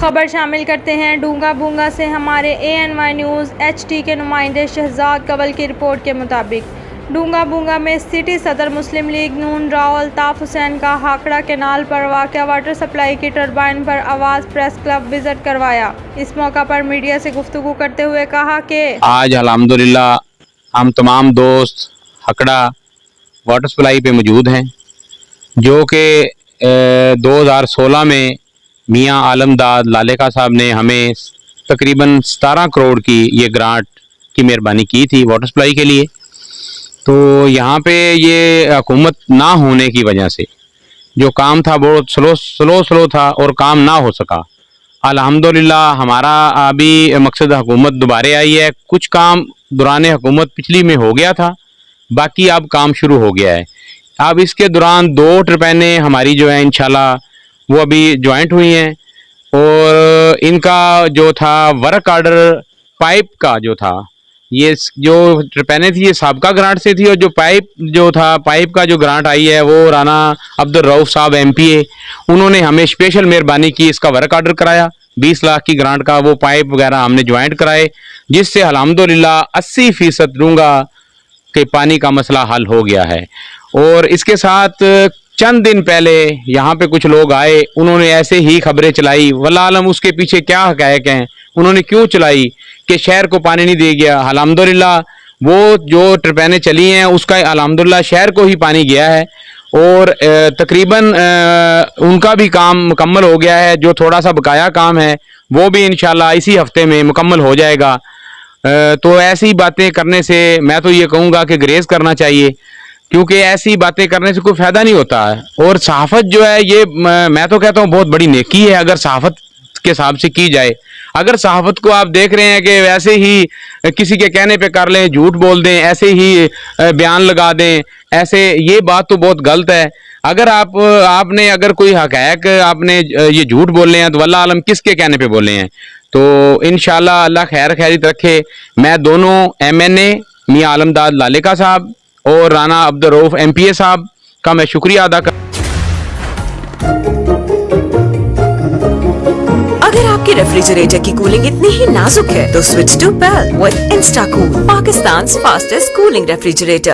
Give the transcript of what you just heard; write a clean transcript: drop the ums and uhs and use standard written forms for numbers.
खबर शामिल करते हैं डूंगा बूंगा से। हमारे ANY न्यूज़ HT के नुमाइंदे शहजाद कवल की रिपोर्ट के मुताबिक डूंगा बूंगा में सिटी सदर मुस्लिम लीग नून राव अल्ताफ हुसैन का हाकड़ा कैनाल पर वाक़या वाटर सप्लाई की टरबाइन पर आवाज़ प्रेस क्लब विजिट करवाया। इस मौका पर मीडिया से गुफ्तगू करते हुए कहा कि आज अल्हम्दुलिल्लाह हम तमाम दोस्त हकड़ा वाटर सप्लाई पे मौजूद हैं, जो कि 2016 में मियाँ आलमदाद लालेका साहब ने हमें तकरीबन 17 करोड़ की ये ग्रांट की मेहरबानी की थी वाटर सप्लाई के लिए। तो यहाँ पे ये हुकूमत ना होने की वजह से जो काम था बहुत स्लो था और काम ना हो सका। अल्हम्दुलिल्लाह हमारा अभी मकसद हुकूमत दोबारा आई है। कुछ काम दौरान हुकूमत पिछली में हो गया था, बाकी अब काम शुरू हो गया है। अब इसके दौरान 2 टरबाइनें हमारी जो है इंशाल्लाह वो अभी ज्वाइंट हुई हैं, और इनका जो था वर्क आर्डर पाइप का जो था, ये जो टरबाइनें थी ये साबका ग्रांट से थी, और जो पाइप का जो ग्रांट आई है वो राना अब्दुल रऊफ साहब MPA, उन्होंने हमें स्पेशल मेहरबानी की, इसका वर्क आर्डर कराया 20 लाख की ग्रांट का, वो पाइप वगैरह हमने ज्वाइंट कराए, जिससे अल्हम्दुलिल्लाह 80% दूंगा के पानी का मसला हल हो गया है। और इसके साथ चंद दिन पहले यहाँ पे कुछ लोग आए, उन्होंने ऐसे ही खबरें चलाई, वल्लाह आलम उसके पीछे क्या हक़ाइक़ हैं, उन्होंने क्यों चलाई कि शहर को पानी नहीं दे गया। अल्हम्दुलिल्लाह वो जो टरबाइनें चली हैं उसका अल्हम्दुलिल्लाह शहर को ही पानी गया है, और तकरीबन उनका भी काम मुकम्मल हो गया है। जो थोड़ा सा बकाया काम है वो भी इंशाल्लाह इसी हफ्ते में मुकम्मल हो जाएगा। तो ऐसी बातें करने से मैं तो ये कहूँगा कि ग्रेज़ करना चाहिए, क्योंकि ऐसी बातें करने से कोई फ़ायदा नहीं होता है। और सहाफ़त जो है ये मैं तो कहता हूँ बहुत बड़ी नेकी है अगर सहाफ़त के हिसाब से की जाए। अगर सहाफ़त को आप देख रहे हैं कि वैसे ही किसी के कहने पे कर लें, झूठ बोल दें, ऐसे ही बयान लगा दें, ऐसे, ये बात तो बहुत गलत है। अगर आपने अगर कोई हक़ाइक़ आपने ये झूठ बोले हैं तो वल्लाह आलम किसके कहने पे बोले हैं। तो इंशाल्लाह अल्लाह खैर खैरियत रखे। मैं दोनों MNA मियाँ आलमदाद लालेका साहब और राना अब्दुल रऊफ MPA साहब का मैं शुक्रिया अदा कर। अगर आपके रेफ्रिजरेटर की कूलिंग इतनी ही नाजुक है तो स्विच टू बेल with Instacool, Pakistan fastest cooling refrigerator.